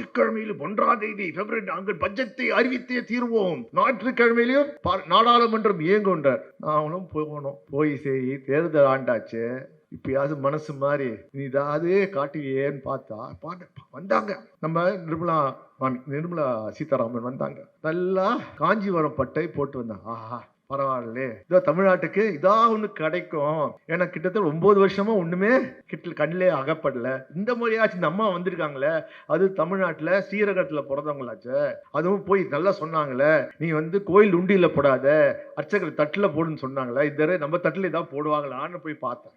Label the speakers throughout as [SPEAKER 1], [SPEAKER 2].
[SPEAKER 1] ஞாயிற்றுக்கிழமையிலும் 1ஆம் தேதி பிப்ரவரி நாங்கள் பட்ஜெட்டை அறிவித்தே தீர்வோம், ஞாயிற்றுக்கிழமையிலும் நாடாளுமன்றம் இயங்குன்றார். நாங்களும் போகணும். போய் சரி தேர்தல் ஆண்டாச்சு, இப்பயாவது மனசு மாதிரி நீ இதாவது காட்டுவியேன்னு பார்த்தா வந்தாங்க. நம்ம நிர்மலா சீதாராமன் வந்தாங்க. நல்லா காஞ்சிபுரம் பட்டை போட்டு வந்தாங்க. ஆஹா பரவாயில்ல, இதோ தமிழ்நாட்டுக்கு இதா ஒண்ணு கிடைக்கும். ஏன்னா கிட்டத்தட்ட 9 வருஷமா ஒண்ணுமே கண்ணிலே அகப்படல. இந்த முறையாச்சு இந்த அம்மா வந்திருக்காங்களே, அது தமிழ்நாட்டுல ஸ்ரீரகத்துல பிறந்தவங்களாச்சு. அதுவும் போய் நல்லா சொன்னாங்களே, நீ கோயில் உண்டியில போடாத, அர்ச்சகர் தட்டுல போடுன்னு சொன்னாங்களே, இந்த நம்ம தட்டுல ஏதாவது போடுவாங்களான்னு போய் பார்த்தேன்.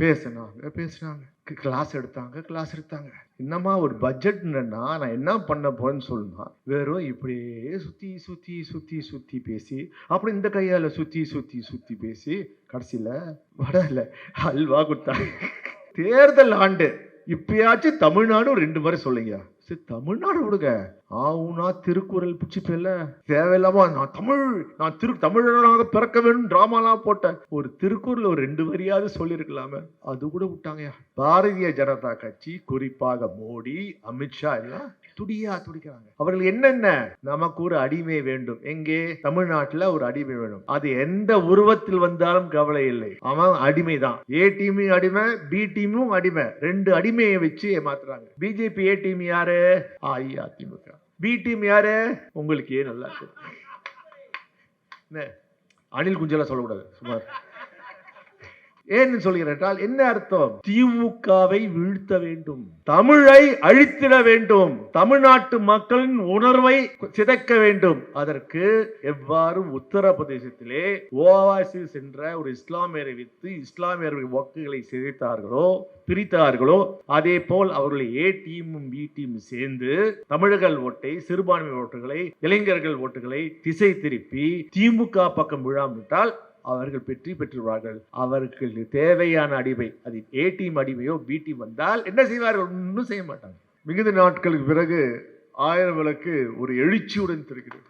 [SPEAKER 1] பேசினாங்க, கிளாஸ் எடுத்தாங்க. என்னமா ஒரு பட்ஜெட்னா நான் என்ன பண்ண போறேன்னு சொல்லுனா, வெறும் இப்படியே சுத்தி பேசி, அப்புறம் இந்த கையால சுத்தி பேசி, கடைசியில வடல அல்வா கொடுத்தாங்க. தேர்தல் ஆண்டு இப்பயாச்சும் தமிழ்நாடு 2 முறை சொல்லுங்க. சரி தமிழ்நாடு விடுங்க, ஆவுனா திருக்குறள் பிடிச்சிப்பேல தேவையில்லாம நான் தமிழனாக பிறக்க வேண்டும் டிராமாலாம் போட்டேன். ஒரு திருக்குறள் ஒரு 2 வரியாவது சொல்லிருக்கலாமே, அது கூட விட்டாங்க. பாரதிய ஜனதா கட்சி, குறிப்பாக மோடி, அமித்ஷா எல்லாம் துடிக்கிறாங்க. அவர்கள் என்னென்ன, நமக்கு ஒரு அடிமை வேண்டும். எங்கே? தமிழ்நாட்டுல ஒரு அடிமை வேணும். அது எந்த உருவத்தில் வந்தாலும் கவலை இல்லை, அவன் அடிமைதான். ஏ டீமும் அடிமை, பி டீமும் அடிமை. 2 அடிமையை வச்சு ஏமாத்துறாங்க. பிஜேபி ஏ டீம் யாரு? அஇஅதிமுக. பி டீம் யாரு? உங்களுக்கு நல்லா அணில் குஞ்செல்லாம் சொல்லக்கூடாது சுமார். ஏன்னு சொல்கிறேன், என்ன அர்த்தம்? திமுகவை வீழ்த்த வேண்டும், தமிழை அழித்திட வேண்டும், தமிழ்நாட்டு மக்களின் உணர்வை சிதைக்க வேண்டும். அதற்கு எவ்வாறு உத்தரப்பிரதேசத்திலே ஓவாசிஸ் என்ற ஒரு இஸ்லாமியரை வைத்து இஸ்லாமியர்கள் வாக்குகளை பிரித்தார்களோ, அதே போல் அவர்களை ஏ டீமும் பி டீமும் சேர்ந்து தமிழர்கள் ஓட்டை, சிறுபான்மை ஓட்டுகளை, இளைஞர்கள் ஓட்டுகளை திசை திருப்பி திமுக பக்கம் விழாவிட்டால் அவர்கள் வெற்றி பெற்றுவார்கள். அவர்களுக்கு தேவையான அடிமை, அது ஏ டீம் அடிமையோ பி டீம் வந்தால் என்ன செய்வார்கள்? ஒன்றும் செய்ய மாட்டாங்க. மிகுந்த நாட்களுக்கு பிறகு 1000 விளக்கு ஒரு எழுச்சியுடன் தெரிகிறது.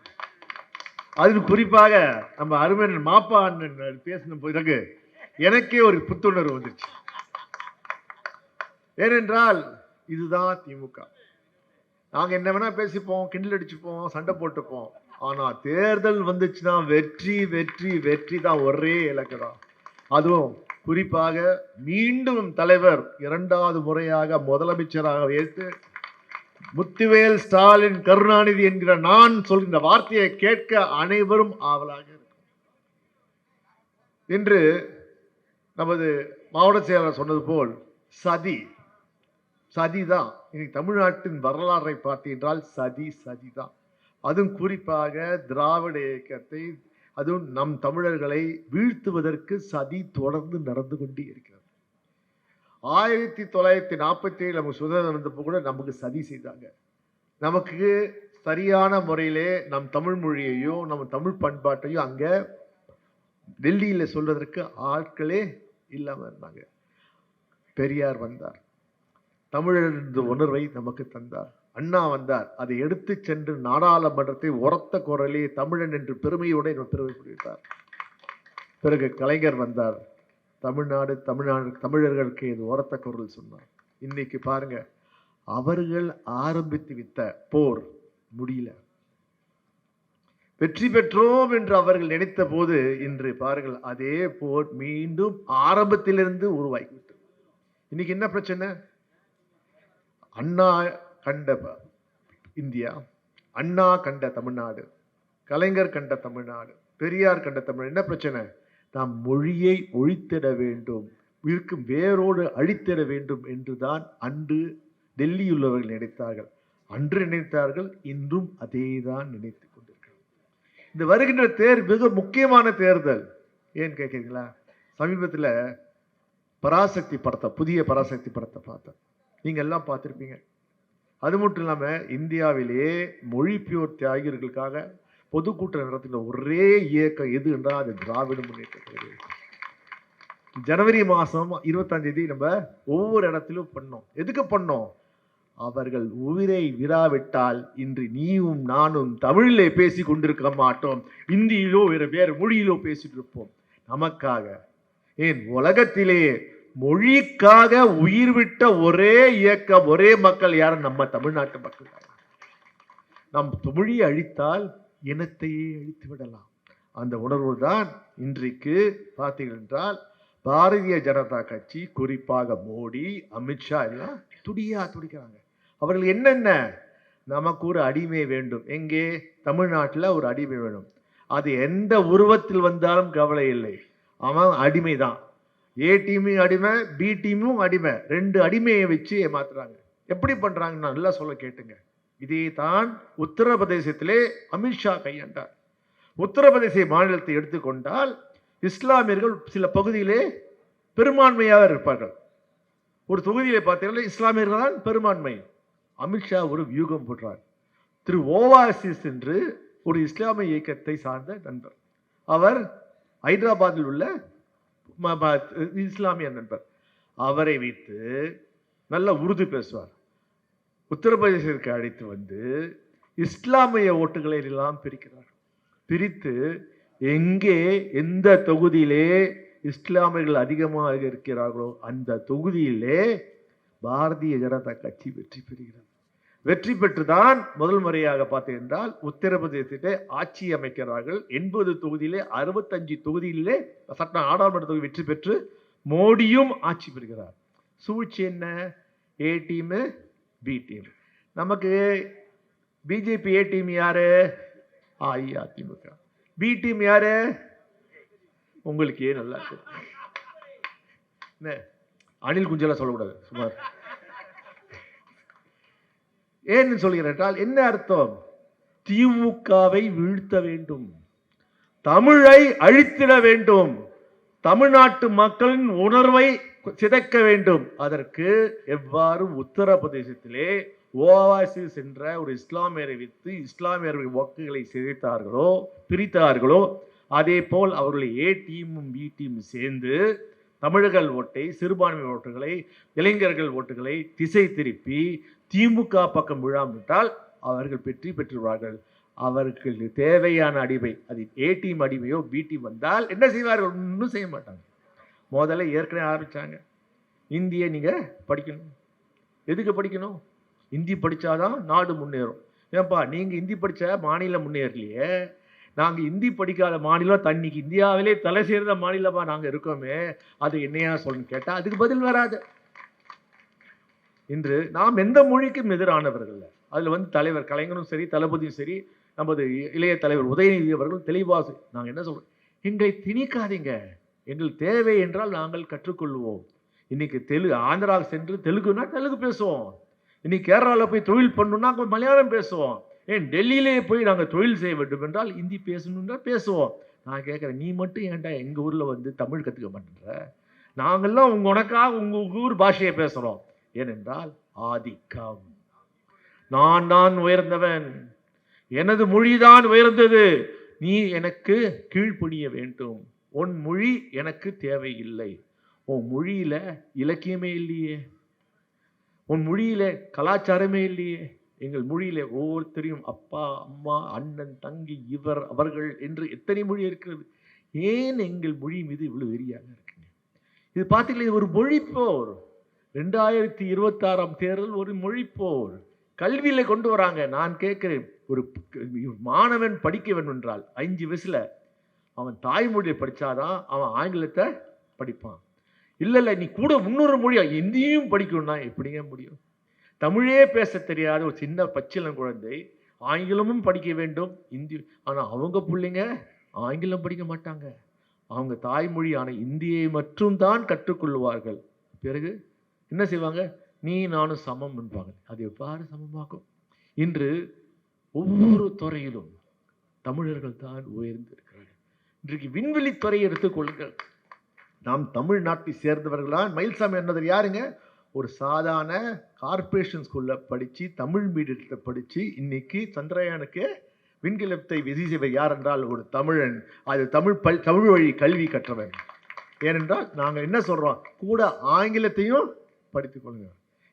[SPEAKER 1] அதில் குறிப்பாக நம்ம அருமையன் மாப்பா அண்ணன் பேசின பிறகு எனக்கே ஒரு புத்துணர்வு வந்துச்சு. ஏனென்றால் இதுதான் திமுக. நாங்க என்ன வேணா பேசிப்போம், கிண்டல் அடிச்சுப்போம், சண்டை போட்டுப்போம். ஆனா தேர்தல் வந்துச்சுன்னா வெற்றி தான், ஒரே இலக்கு தான். அதுவும் குறிப்பாக மீண்டும் தலைவர் 2வது முறையாக முதலமைச்சராக ஏற்று முத்துவேல் ஸ்டாலின் கருணாநிதி என்கிற நான் சொல்கின்ற வார்த்தையை கேட்க அனைவரும் ஆவலாக இருக்கும் என்று நமது மாவட்ட செயலாளர் சொன்னது போல் சதிதான். இன்னைக்கு தமிழ்நாட்டின் வரலாறை பார்த்தீர்கள், சதிதான். அதுவும் குறிப்பாக திராவிட இயக்கத்தை, அதுவும் நம் தமிழர்களை வீழ்த்துவதற்கு சதி தொடர்ந்து நடந்து கொண்டே இருக்கிறது. 1947 நமக்கு சுதந்திரம் இருந்தப்போ கூட நமக்கு சதி செய்தாங்க. நமக்கு சரியான முறையிலே நம் தமிழ் மொழியையும் நம்ம தமிழ் பண்பாட்டையும் அங்க டெல்லியில சொல்வதற்கு ஆட்களே இல்லாம இருந்தாங்க. பெரியார் வந்தார், தமிழர் உணர்வை நமக்கு தந்தார். அண்ணா வந்தார், அதை எடுத்து சென்று நாடாளுமன்றத்தை உரத்த குரலே தமிழன் என்று பெருமையுடன் பெருமைப்படுத்தார். பிறகு கலைஞர் வந்தார், தமிழர்களுக்கு இது உரத்த குரல் சொன்னார். இன்னைக்கு பாருங்க, அவர்கள் ஆரம்பித்து விட்ட போர் முடியல. வெற்றி பெற்றோம் என்று அவர்கள் நினைத்த போது இன்று பாருங்கள், அதே போர் மீண்டும் ஆரம்பத்திலிருந்து உருவாகிவிட்டது. இன்னைக்கு என்ன பிரச்சனை? அண்ணா கண்ட இந்தியா, அண்ணா கண்ட தமிழ்நாடு, கலைஞர் கண்ட தமிழ்நாடு, பெரியார் கண்ட தமிழ்நாடு. என்ன பிரச்சனை? நாம் மொழியை ஒழித்திட வேண்டும், இருக்கும் வேரோடு அழித்திட வேண்டும் என்றுதான் அன்று டெல்லியில் உள்ளவர்கள் நினைத்தார்கள். அன்று நினைத்தார்கள், இன்றும் அதேதான் நினைத்துக் கொண்டிருக்கிறார். இந்த வருகின்ற மிக முக்கியமான தேர்தல் ஏன் கேட்கிறீங்களா? சமீபத்தில் பராசக்தி படத்தை, புதிய பராசக்தி படத்தை பார்த்தேன். நீங்க எல்லாம் பார்த்திருப்பீங்க. அது மட்டும் இல்லாம இந்தியாவிலேயே மொழிபெயர் தியாகிகளுக்காக பொதுக்கூட்டம் நடத்துகிற ஒரே இயக்கம் எது என்றால் அது திராவிட முன்னேற்ற கழகம். ஜனவரி மாசம் 25ஆம் தேதி நம்ம ஒவ்வொரு இடத்திலும் பண்ணோம். எதுக்கு பண்ணோம்? அவர்கள் உயிரை விடாவிட்டால் இன்று நீயும் நானும் தமிழிலே பேசி கொண்டிருக்க மாட்டோம், இந்தியிலோ வேறு மொழியிலோ பேசிட்டு இருப்போம். நமக்காக, ஏன் உலகத்திலே மொழிக்காக உயிர் விட்ட ஒரே இயக்கம், ஒரே மக்கள் யாரும் நம்ம தமிழ்நாட்டு மக்கள். நம் மொழியை அழித்தால் இனத்தையே அழித்து விடலாம். அந்த உணர்வு தான் இன்றைக்கு பார்த்தீர்கள் என்றால் பாரதிய ஜனதா கட்சி, குறிப்பாக மோடி, அமித்ஷா எல்லாம் துடிக்கிறாங்க. அவர்கள் என்னென்ன, நமக்கு ஒரு அடிமை வேண்டும். எங்கே? தமிழ்நாட்டில் ஒரு அடிமை வேணும். அது எந்த உருவத்தில் வந்தாலும் கவலை இல்லை, அவன் அடிமை தான். ஏ டீமும் அடிமை, பி டீமும் அடிமை. 2 அடிமையை வச்சு ஏமாத்துறாங்க. எப்படி பண்றாங்க நல்லா சொல்ல கேட்டுங்க. இதே தான் உத்தரப்பிரதேசத்திலே அமித்ஷா கையாண்டார். உத்தரப்பிரதேச மாநிலத்தை எடுத்துக்கொண்டால் இஸ்லாமியர்கள் சில பகுதியிலே பெரும்பான்மையாக இருப்பார்கள். ஒரு தொகுதியிலே பார்த்தீங்கன்னா இஸ்லாமியர்கள் தான் பெரும்பான்மை. அமித்ஷா ஒரு வியூகம் போடுறார். திரு ஓவாசிஸ் என்று ஒரு இஸ்லாமிய இயக்கத்தை சார்ந்த நண்பர். அவர் ஹைதராபாத்தில் உள்ள இஸ்லாமிய நண்பர். அவரை வைத்து நல்ல உருது பேசுவார். உத்தரப்பிரதேசத்திற்கு அழைத்து வந்து இஸ்லாமிய ஓட்டுகளை எல்லாம் பிரிக்கிறார். பிரித்து எங்கே எந்த தொகுதியிலே இஸ்லாமியர்கள் அதிகமாக இருக்கிறார்களோ அந்த தொகுதியிலே பாரதிய ஜனதா கட்சி வெற்றி பெறுகிறது. வெற்றி பெற்றுதான் முதல் முறையாக பார்த்தீர்கள் உத்தரப்பிரதேசத்திலே ஆட்சி அமைக்கிறார்கள். 80 தொகுதியிலே 65 தொகுதியிலே சட்ட நாடாளுமன்ற தொகுதி வெற்றி பெற்று மோடியும் ஆட்சி பெறுகிறார். சூழ்ச்சி என்ன? A team, B team. நமக்கு பிஜேபி ஏ டீம் யாரு? அஇஅதிமுக. பி டீம் யாரு? உங்களுக்கு ஏன் நல்லா அணில் குஞ்செல்லாம் சொல்லக்கூடாது சுமார். ஏன்னு சொல்கிறேன் என்ன அர்த்தம்? திமுகவை வீழ்த்த வேண்டும், தமிழை அழித்திட வேண்டும், தமிழ்நாட்டு மக்களின் உணர்வை சிதைக்க வேண்டும். அதற்கு எவ்வாறு உத்தரப்பிரதேசத்திலே ஓவாசிஸ் என்ற ஒரு இஸ்லாமியரை வைத்து இஸ்லாமியர்கள் வாக்குகளை சிதைத்தார்களோ, பிரித்தார்களோ, அதே போல் அவர்களை ஏ டீமும் பி டீமும் சேர்ந்து தமிழர்கள் ஓட்டை, சிறுபான்மை ஓட்டுகளை, இளைஞர்கள் ஓட்டுகளை திசை திருப்பி திமுக பக்கம் விழாவிட்டால் அவர்கள் வெற்றி பெற்றுவார்கள். அவர்களுக்கு தேவையான அடிமை, அது ஏ டீம் அடிமையோ பி டீம் வந்தால் என்ன செய்வார்கள்? ஒன்றும் செய்ய மாட்டாங்க. முதல்ல ஏற்கனவே ஆரம்பிச்சாங்க, இந்தியை நீங்க படிக்கணும். எதுக்கு படிக்கணும்? இந்தி படிச்சாதான் நாடு முன்னேறும். ஏன்பா நீங்க இந்தி படிச்ச மாநிலம் முன்னேறலையே, நாங்கள் இந்தி படிக்காத மாநிலம், தண்ணிக்கு இந்தியாவிலே தலை சேர்ந்த மாநிலமா நாங்கள் இருக்கோமே, அது என்னையா சொல்லணும்னு கேட்டால் அதுக்கு பதில் வராது. இன்று நாம் எந்த மொழிக்கும் எதிரானவர்கள். அதில் தலைவர் கலைஞரும் சரி, தளபதியும் சரி, நமது இளைய தலைவர் உதயநிதி அவர்கள் தெளிவாக நாங்கள் என்ன சொல்றோம், எங்களை திணிக்காதீங்க, எங்கள் தேவை என்றால் நாங்கள் கற்றுக்கொள்வோம். இன்னைக்கு ஆந்திரா சென்று தெலுங்குனா தெலுங்கு பேசுவோம், இன்னைக்கு கேரளாவில் போய் தொழில் பண்ணணும்னா மலையாளம் பேசுவோம், ஏன் டெல்லியிலே போய் நாங்கள் தொழில் செய்ய வேண்டும் என்றால் இந்தி பேசணும்னா பேசுவோம். நான் கேட்குறேன், நீ மட்டும் ஏன்டா எங்கள் ஊரில் தமிழ் கற்றுக்க மாட்டேன்ற? நாங்கள்லாம் உனக்காக உங்கள் ஊர் பாஷையை பேசுகிறோம். ஏனென்றால் ஆதிக்கம். நான் உயர்ந்தவன், எனது மொழிதான் உயர்ந்தது, நீ எனக்கு கீழ்ப்படிய வேண்டும், உன் மொழி எனக்கு தேவையில்லை. உன் மொழியில இலக்கியமே இல்லையே, உன் மொழியில கலாச்சாரமே இல்லையே. எங்கள் மொழியில ஒவ்வொருத்தரையும் அப்பா, அம்மா, அண்ணன், தங்கி, இவர், அவர்கள் என்று எத்தனை மொழி இருக்கிறது. ஏன் எங்கள் மொழி மீது இவ்வளவு வெறியாக இருக்குங்க? இது பார்த்தீங்களா, ஒரு மொழிப்போர். 2026 தேர்தல் ஒரு மொழிப்போர் கல்வியில கொண்டு வராங்க. நான் கேட்கிறேன், ஒரு மாணவன் படிக்க வேண்டும் என்றால் 5 வயசுல அவன் தாய்மொழியை படிச்சாதான் அவன் ஆங்கிலத்தை படிப்பான். இல்ல நீ கூட இன்னொரு மொழியா இந்தியும் படிக்கணும்னா எப்படிங்க முடியும்? தமிழே பேச தெரியாத ஒரு சின்ன பச்சிளம் குழந்தை ஆங்கிலமும் படிக்க வேண்டும், இந்தி. ஆனா அவங்க பிள்ளைங்க ஆங்கிலம் படிக்க மாட்டாங்க, அவங்க தாய்மொழியான இந்தியை மட்டும் தான் கற்றுக்கொள்வார்கள். பிறகு என்ன செய்வாங்க? நீ நானும் சமம் என்பாங்க. அது எவ்வாறு சமமாகும்? இன்று ஒவ்வொரு துறையிலும் தமிழர்கள் தான் உயர்ந்து இருக்கிறார்கள். இன்றைக்கு விண்வெளி துறையை எடுத்துக்கொள்ளுங்கள். நாம் தமிழ்நாட்டை சேர்ந்தவர்களால் மயில்சாமி என்னது யாருங்க? ஒரு சாதாரண கார்பரேஷன் ஸ்கூல்ல படிச்சு, தமிழ் மீடியத்தில் படிச்சு, இன்னைக்கு சந்திரயானுக்கு விண்கலத்தை விதி செய்வர் யார் என்றால் ஒரு தமிழன். அது தமிழ் வழி கல்வி கற்றவன். ஏனென்றால் நாங்கள் என்ன சொல்றோம், கூட ஆங்கிலத்தையும் படித்துக் கொள்ளுங்க.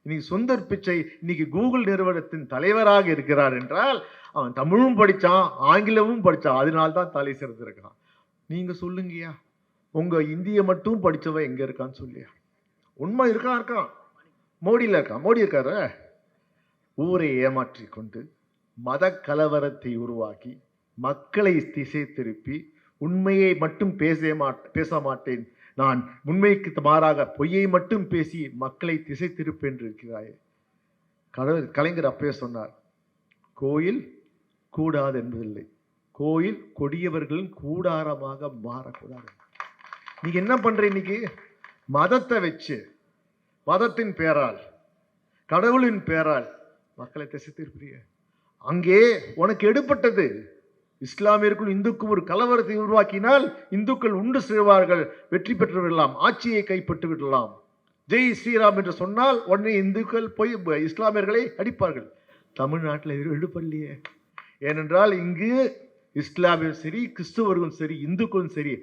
[SPEAKER 1] இன்னைக்கு சுந்தர் பிச்சை இன்னைக்கு கூகுள் நிறுவனத்தின் தலைவராக இருக்கிறார் என்றால் அவன் தமிழும் படித்தான், ஆங்கிலமும் படித்தான், அதனால்தான் தலை சிறந்திருக்கான். நீங்க சொல்லுங்கய்யா, உங்க இந்திய மட்டும் படிச்சவன் எங்க இருக்கான்னு சொல்லியா? உண்மை இருக்கான். மோடியில் இருக்கான். மோடி இருக்காரு. ஊரை ஏமாற்றி கொண்டு மத கலவரத்தை உருவாக்கி மக்களை திசை திருப்பி உண்மையை மட்டும் பேச மாட்டேன், நான் உண்மைக்கு மாறாக பொய்யை மட்டும் பேசி மக்களை திசை திருப்ப என்று இருக்கிறாயே. கலைஞர் அப்பவே சொன்னார், கோயில் கூடாது என்பதில்லை, கோயில் கொடியவர்களும் கூடாரமாக மாறக்கூடாது. நீங்க என்ன பண்ற? இன்னைக்கு மதத்தை வச்சு, மதத்தின் பேரால், கடவுளின் பேரால் மக்களை திசை திருப்பிய. அங்கே உனக்கு எடுப்பட்டது. இஸ்லாமியர்கள் இந்துக்கும் ஒரு கலவரத்தை உருவாக்கினால் இந்துக்கள் உண்டு செய்வார்கள், வெற்றி பெற்று விடலாம், ஆட்சியை கைப்பற்று விடலாம். ஜெய் ஸ்ரீராம் என்று சொன்னால் உடனே இந்துக்கள் போய் இஸ்லாமியர்களை அடிப்பார்கள். தமிழ்நாட்டில் எடுப்படலையே. ஏனென்றால் இங்கு இஸ்லாமியரும் சரி, கிறிஸ்துவர்களும் சரி, இந்துக்களும் சரி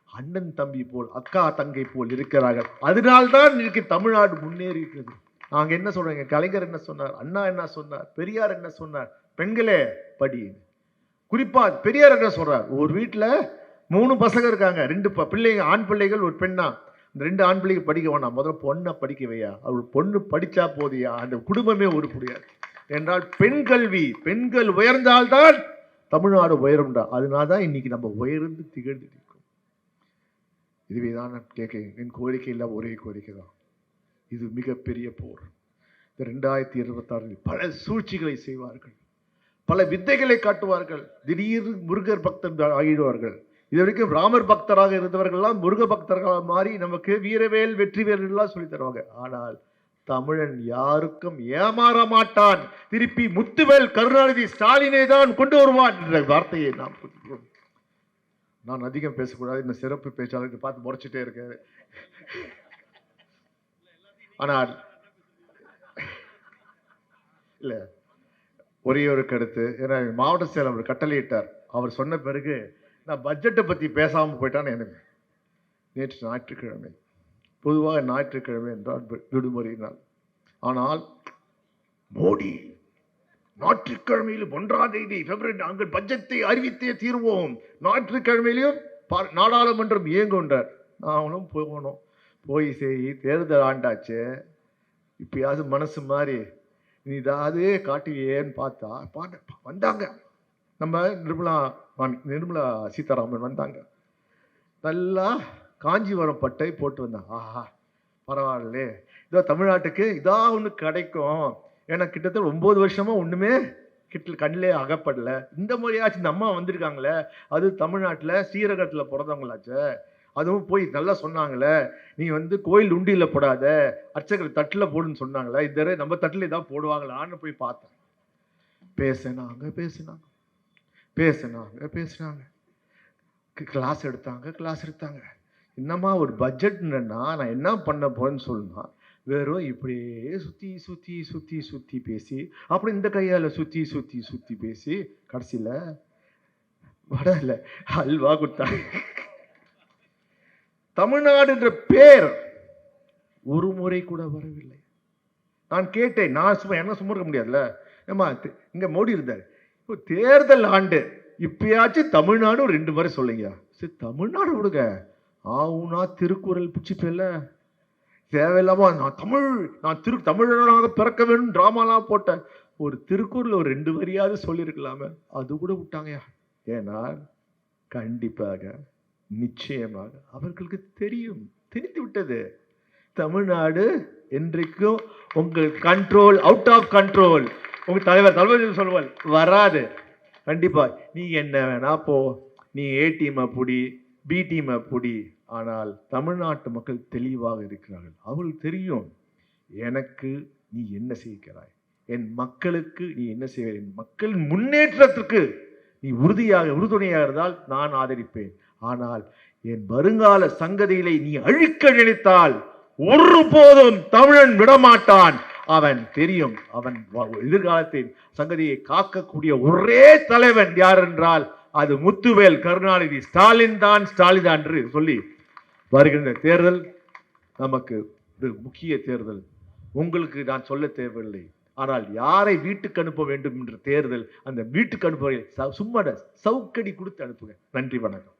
[SPEAKER 1] அண்ணன் தம்பி போல், அக்கா தங்கை போல் இருக்கிறார்கள். அதனால்தான் இன்னைக்கு தமிழ்நாடு முன்னேறி இருக்கிறது. நாங்க என்ன சொல்றோங்க? கலைஞர் என்ன சொன்னார், அண்ணா என்ன சொன்னார், பெரியார் என்ன சொன்னார்? பெண்களே படி. குறிப்பா பெரியார் என்ன சொல்றார்? ஒரு வீட்டுல 3 பசங்க இருக்காங்க, 2 பிள்ளைங்க, ஆண் பிள்ளைகள், ஒரு பெண்ணா. இந்த 2 ஆண் பிள்ளைகள் படிக்க வேணாம், முதல்ல பொண்ணை படிக்க வையா. அவள் பொண்ணு படிச்சா போதியா, அந்த குடும்பமே உருப்படியாது. என்றால் பெண் கல்வி, பெண்கள் உயர்ந்தால்தான் தமிழ்நாடு உயரும்டா. அதனால்தான் இன்னைக்கு நம்ம உயர்ந்து திகழ்ந்து நிற்கும். இதுவே தான் நான் கேட்கிறேன். என் கோரிக்கை இல்லை, ஒரே கோரிக்கை தான். இது மிகப்பெரிய போர். இந்த 2026 பல சூழ்ச்சிகளை செய்வார்கள், பல வித்தைகளை காட்டுவார்கள். திடீர் முருகர் பக்தர் ஆகிடுவார்கள். இது வரைக்கும் ராமர் பக்தராக இருந்தவர்கள்லாம் முருக பக்தர்களாக மாறி நமக்கு வீரவேல் வெற்றிவேல் எல்லாம் சொல்லி தருவாங்க. ஆனால் தமிழன் யாருக்கும் ஏமாற மாட்டான். திருப்பி முத்துவேல் கருணாநிதி ஸ்டாலினை தான் கொண்டு வருவான் என்ற வார்த்தையை நாம் புரிகிறோம். நான் அதிகம் பேசக்கூடாது, இந்த சிறப்பு பேச்சாளருக்கு பார்த்து முறைச்சிட்டே இருக்காரு. ஆனால் இல்ல, ஒரே ஒரு கருத்து. ஏன்னா மாவட்ட செயலர் அவர் கட்டளையிட்டார். அவர் சொன்ன பிறகு நான் பட்ஜெட்டை பத்தி பேசாம போயிட்டான்னு எனக்கு. நேற்று ஞாயிற்றுக்கிழமை, பொதுவாக ஞாயிற்றுக்கிழமை என்றால் விடுமுறை நாள். ஆனால் மோடி ஞாயிற்றுக்கிழமையில் 1ஆம் தேதி பிப்ரவரி நாங்கள் பட்ஜெட்டை அறிவித்தே தீர்வோம், ஞாயிற்றுக்கிழமையிலும் நாடாளுமன்றம் இயங்குன்றார். நாங்களும் போகணும். போய் சரி, தேர்தல் ஆண்டாச்சு, இப்பயாவது மனசு மாதிரி நீ இதாவது காட்டுவியேன்னு பார்த்தா வந்தாங்க. நம்ம நிர்மலா சீதாராமன் வந்தாங்க. நல்லா காஞ்சிபுரம் பட்டை போட்டு வந்தாங்க. ஆஹா பரவாயில்ல, இதோ தமிழ்நாட்டுக்கு இதா ஒன்று கிடைக்கும். ஏன்னா கிட்டத்தட்ட 9 வருஷமா ஒண்ணுமே கண்ணிலே அகப்படல. இந்த முறையாச்சு இந்த அம்மா வந்திருக்காங்களே, அது தமிழ்நாட்டில் ஸ்ரீரகத்தில் பிறந்தவங்களாச்சு. அதுவும் போய் நல்லா சொன்னாங்களே, நீ கோயில் உண்டியில போடாத, அர்ச்சகர் தட்டில் போடுன்னு சொன்னாங்களே, இந்த நம்ம தட்டில் தான் போடுவாங்களான்னு போய் பார்த்தேன். பேசினாங்க, கிளாஸ் எடுத்தாங்க. என்னம்மா ஒரு பட்ஜெட்னா நான் என்ன பண்ண போறேன்னு சொல்லுனா, வெறும் இப்படியே சுத்தி பேசி, அப்புறம் இந்த கையால சுத்தி பேசி, கடைசியில வடல அல்வா கொடுத்தாங்க. தமிழ்நாடு என்ற பேர் ஒரு முறை கூட வரவில்லை. நான் கேட்டேன், நான் என்ன சும்மா இருக்க முடியாதுல்ல, ஏமா இங்க மோடி இருந்தார், இப்போ தேர்தல் ஆண்டு இப்பயாச்சும் தமிழ்நாடு 2 முறை சொல்லுங்க. சரி தமிழ்நாடு விடுங்க, ஆவுனா திருக்குறள் பிடிச்சிப்பேல, தேவையில்லாம நான் தமிழனாக பிறக்க வேண்டும் டிராமாலாம் போட்டேன். ஒரு திருக்குறள் ஒரு 2 வரியாவது சொல்லியிருக்கலாமே, அது கூட விட்டாங்கயா. ஏன்னா கண்டிப்பாக நிச்சயமாக அவர்களுக்கு தெரிந்து விட்டது, தமிழ்நாடு என்றைக்கும் உங்கள் கண்ட்ரோல், அவுட் ஆஃப் கண்ட்ரோல். உங்க தலைவர் சொல்லுவார், வராது. கண்டிப்பா நீ என்ன வேணா போ, நீ ஏ டீம் புடி, பி டீம் புடி. ஆனால் தமிழ்நாட்டு மக்கள் தெளிவாக இருக்கிறார்கள். அவர்களுக்கு தெரியும் எனக்கு நீ என்ன செய்கிறாய், என் மக்களுக்கு நீ என்ன செய்வாய், என் மக்களின் முன்னேற்றத்திற்கு நீ உறுதுணையாக இருந்தால் நான் ஆதரிப்பேன். ஆனால் என் வருங்கால சங்கதிகளை நீ அழிக்க நினைத்தால் ஒருபோதும் தமிழன் விடமாட்டான். அவன் தெரியும், அவன் எதிர்காலத்தின் சங்கதியை காக்கக்கூடிய ஒரே தலைவன் யார் என்றால் அது முத்துவேல் கருணாநிதி ஸ்டாலின் தான் என்று சொல்லி வருகின்ற தேர்தல் நமக்கு முக்கிய தேர்தல். உங்களுக்கு நான் சொல்ல தேவையில்லை. ஆனால் யாரை வீட்டுக்கு அனுப்ப வேண்டும் என்ற தேர்தல், அந்த வீட்டுக்கு அனுப்புவதை சும்மா சவுக்கடி கொடுத்து அனுப்புங்க. நன்றி, வணக்கம்.